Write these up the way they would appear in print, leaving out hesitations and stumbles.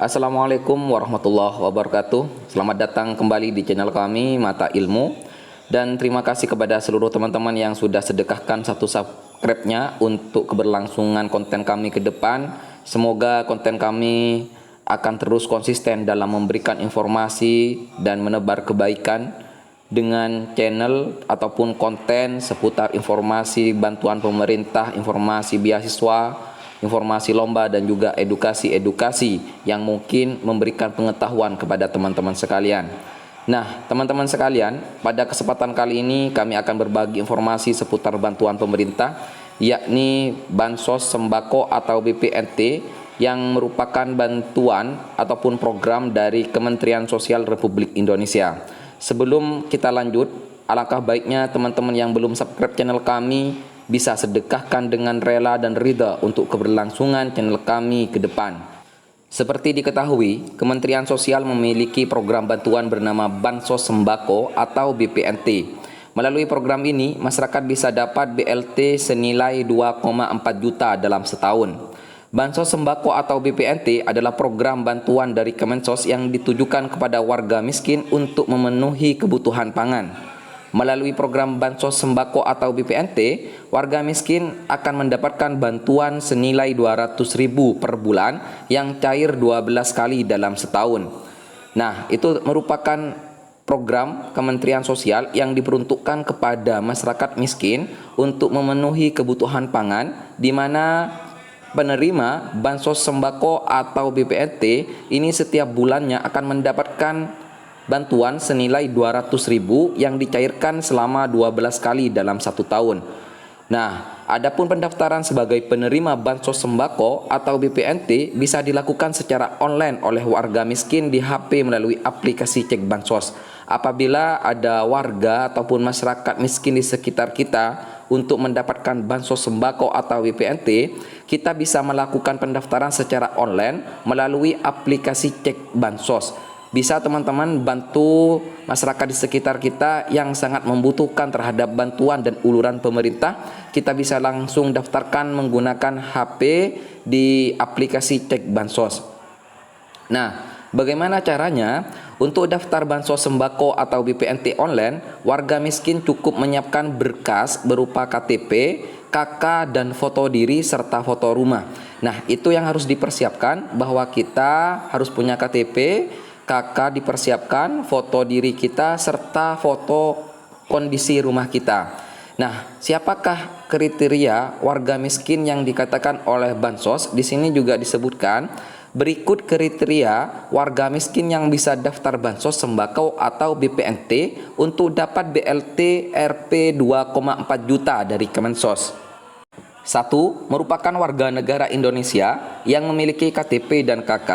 Assalamualaikum warahmatullahi wabarakatuh. Selamat datang kembali di channel kami Mata Ilmu. Dan terima kasih kepada seluruh teman-teman yang sudah sedekahkan satu subscribe-nya untuk keberlangsungan konten kami ke depan. Semoga konten kami akan terus konsisten dalam memberikan informasi dan menebar kebaikan dengan channel ataupun konten seputar informasi bantuan pemerintah, informasi beasiswa, informasi lomba, dan juga edukasi-edukasi yang mungkin memberikan pengetahuan kepada teman-teman sekalian. Nah, teman-teman sekalian, pada kesempatan kali ini kami akan berbagi informasi seputar bantuan pemerintah, yakni Bansos Sembako atau BPNT, yang merupakan bantuan ataupun program dari Kementerian Sosial Republik Indonesia. Sebelum kita lanjut, alangkah baiknya teman-teman yang belum subscribe channel kami bisa sedekahkan dengan rela dan ridha untuk keberlangsungan channel kami ke depan. Seperti diketahui, Kementerian Sosial memiliki program bantuan bernama Bansos Sembako atau BPNT. Melalui program ini, masyarakat bisa dapat BLT senilai 2,4 juta dalam setahun. Bansos Sembako atau BPNT adalah program bantuan dari Kemensos yang ditujukan kepada warga miskin untuk memenuhi kebutuhan pangan. Melalui program Bansos Sembako atau BPNT, warga miskin akan mendapatkan bantuan senilai 200.000 per bulan yang cair 12 kali dalam setahun. Nah, itu merupakan program Kementerian Sosial yang diperuntukkan kepada masyarakat miskin untuk memenuhi kebutuhan pangan, di mana penerima Bansos Sembako atau BPNT ini setiap bulannya akan mendapatkan bantuan senilai 200.000 yang dicairkan selama 12 kali dalam satu tahun. Nah, adapun pendaftaran sebagai penerima Bansos Sembako atau BPNT bisa dilakukan secara online oleh warga miskin di HP melalui aplikasi Cek Bansos. Apabila ada warga ataupun masyarakat miskin di sekitar kita untuk mendapatkan Bansos Sembako atau BPNT, kita bisa melakukan pendaftaran secara online melalui aplikasi Cek Bansos. Bisa teman-teman bantu masyarakat di sekitar kita yang sangat membutuhkan terhadap bantuan dan uluran pemerintah. Kita bisa langsung daftarkan menggunakan HP di aplikasi Cek Bansos. Nah, bagaimana caranya? Untuk daftar Bansos Sembako atau BPNT online, warga miskin cukup menyiapkan berkas berupa KTP, KK, dan foto diri serta foto rumah. Nah, itu yang harus dipersiapkan, bahwa kita harus punya KTP, KK dipersiapkan, foto diri kita, serta foto kondisi rumah kita. Nah, siapakah kriteria warga miskin yang dikatakan oleh Bansos? Di sini juga disebutkan, berikut kriteria warga miskin yang bisa daftar Bansos Sembako atau BPNT untuk dapat BLT Rp 2,4 juta dari Kemensos. 1. Merupakan warga negara Indonesia yang memiliki KTP dan KK.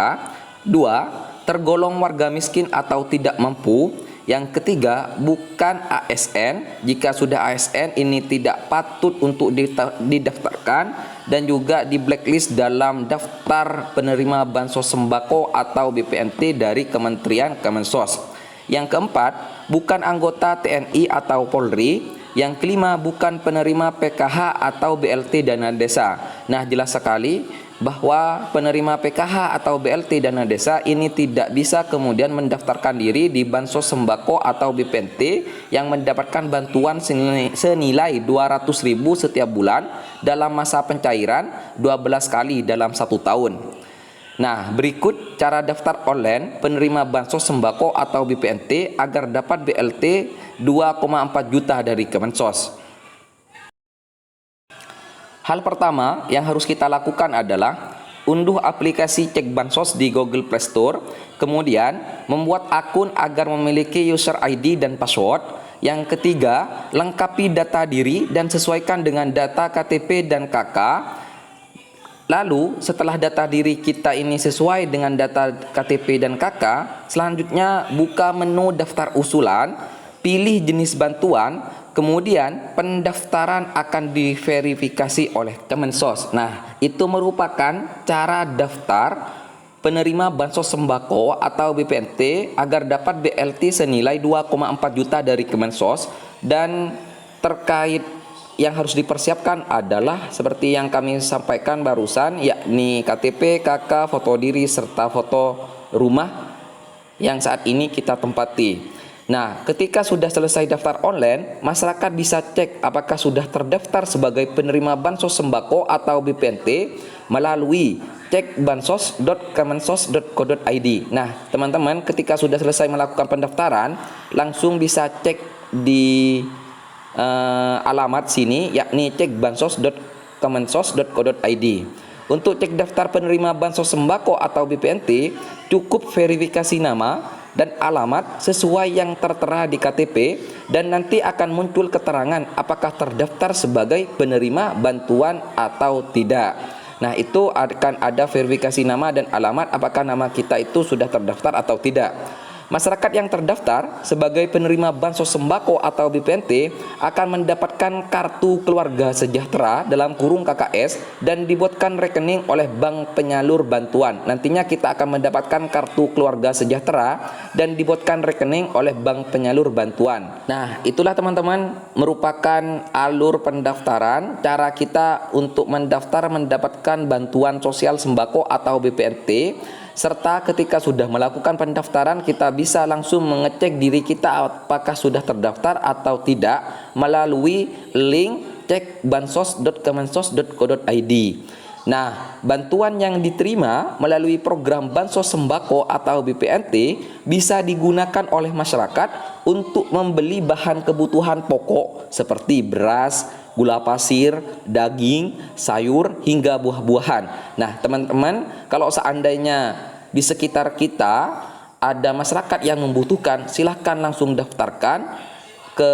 2. Tergolong warga miskin atau tidak mampu. Yang ketiga, bukan ASN. Jika sudah ASN, ini tidak patut untuk didaftarkan dan juga di blacklist dalam daftar penerima Bansos Sembako atau BPNT dari Kementerian Kemensos. Yang keempat, bukan anggota TNI atau Polri. Yang kelima, bukan penerima PKH atau BLT dana desa. Nah, jelas sekali bahwa penerima PKH atau BLT dana desa ini tidak bisa kemudian mendaftarkan diri di Bansos Sembako atau BPNT yang mendapatkan bantuan senilai 200.000 setiap bulan dalam masa pencairan 12 kali dalam satu tahun. Nah, berikut cara daftar online penerima Bansos Sembako atau BPNT agar dapat BLT 2,4 juta dari Kemensos. Hal pertama yang harus kita lakukan adalah unduh aplikasi Cek Bansos di Google Play Store, kemudian membuat akun agar memiliki user ID dan password. Yang ketiga, lengkapi data diri dan sesuaikan dengan data KTP dan KK. Lalu, setelah data diri kita ini sesuai dengan data KTP dan KK, selanjutnya buka menu daftar usulan, pilih jenis bantuan, kemudian pendaftaran akan diverifikasi oleh Kemensos. Nah, itu merupakan cara daftar penerima Bansos Sembako atau BPNT agar dapat BLT senilai 2,4 juta dari Kemensos. Dan terkait yang harus dipersiapkan adalah seperti yang kami sampaikan barusan, yakni KTP, KK, foto diri, serta foto rumah yang saat ini kita tempati. Nah, ketika sudah selesai daftar online, masyarakat bisa cek apakah sudah terdaftar sebagai penerima bansos sembako atau BPNT melalui cek bansos.kemensos.co.id. Nah, teman-teman, ketika sudah selesai melakukan pendaftaran, langsung bisa cek di alamat sini, yakni cek bansos.kemensos.co.id. Untuk cek daftar penerima bansos sembako atau BPNT, cukup verifikasi nama dan alamat sesuai yang tertera di KTP, dan nanti akan muncul keterangan apakah terdaftar sebagai penerima bantuan atau tidak. Nah, itu akan ada verifikasi nama dan alamat apakah nama kita itu sudah terdaftar atau tidak. Masyarakat yang terdaftar sebagai penerima bansos sembako atau BPNT akan mendapatkan kartu keluarga sejahtera dalam kurung KKS dan dibuatkan rekening oleh bank penyalur bantuan. Nantinya kita akan mendapatkan kartu keluarga sejahtera dan dibuatkan rekening oleh bank penyalur bantuan. Nah, itulah teman-teman merupakan alur pendaftaran, cara kita untuk mendapatkan bantuan sosial sembako atau BPNT. Serta ketika sudah melakukan pendaftaran, kita bisa langsung mengecek diri kita apakah sudah terdaftar atau tidak melalui link cek bansos.kemensos.co.id. Nah, bantuan yang diterima melalui program bansos sembako atau BPNT bisa digunakan oleh masyarakat untuk membeli bahan kebutuhan pokok seperti beras, gula pasir, daging, sayur, hingga buah-buahan. Nah, teman-teman, kalau seandainya di sekitar kita ada masyarakat yang membutuhkan, silahkan langsung daftarkan ke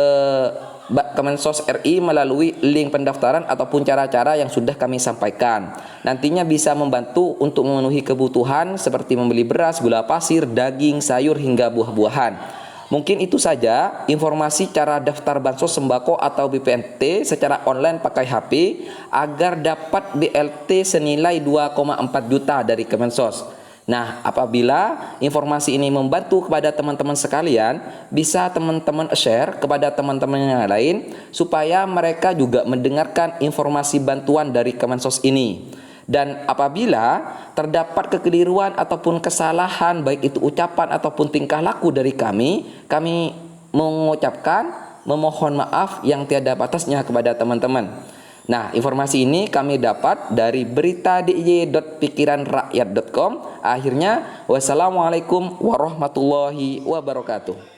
Kemensos RI melalui link pendaftaran ataupun cara-cara yang sudah kami sampaikan. Nantinya bisa membantu untuk memenuhi kebutuhan seperti membeli beras, gula pasir, daging, sayur, hingga buah-buahan. Mungkin itu saja informasi cara daftar bansos sembako atau BPNT secara online pakai HP agar dapat BLT senilai 2,4 juta dari Kemensos. Nah, apabila informasi ini membantu kepada teman-teman sekalian, bisa teman-teman share kepada teman-teman yang lain supaya mereka juga mendengarkan informasi bantuan dari Kemensos ini. Dan apabila terdapat kekeliruan ataupun kesalahan, baik itu ucapan ataupun tingkah laku dari kami memohon maaf yang tiada batasnya kepada teman-teman. Nah, informasi ini kami dapat dari berita diy.pikiranrakyat.com. Akhirnya, wassalamualaikum warahmatullahi wabarakatuh.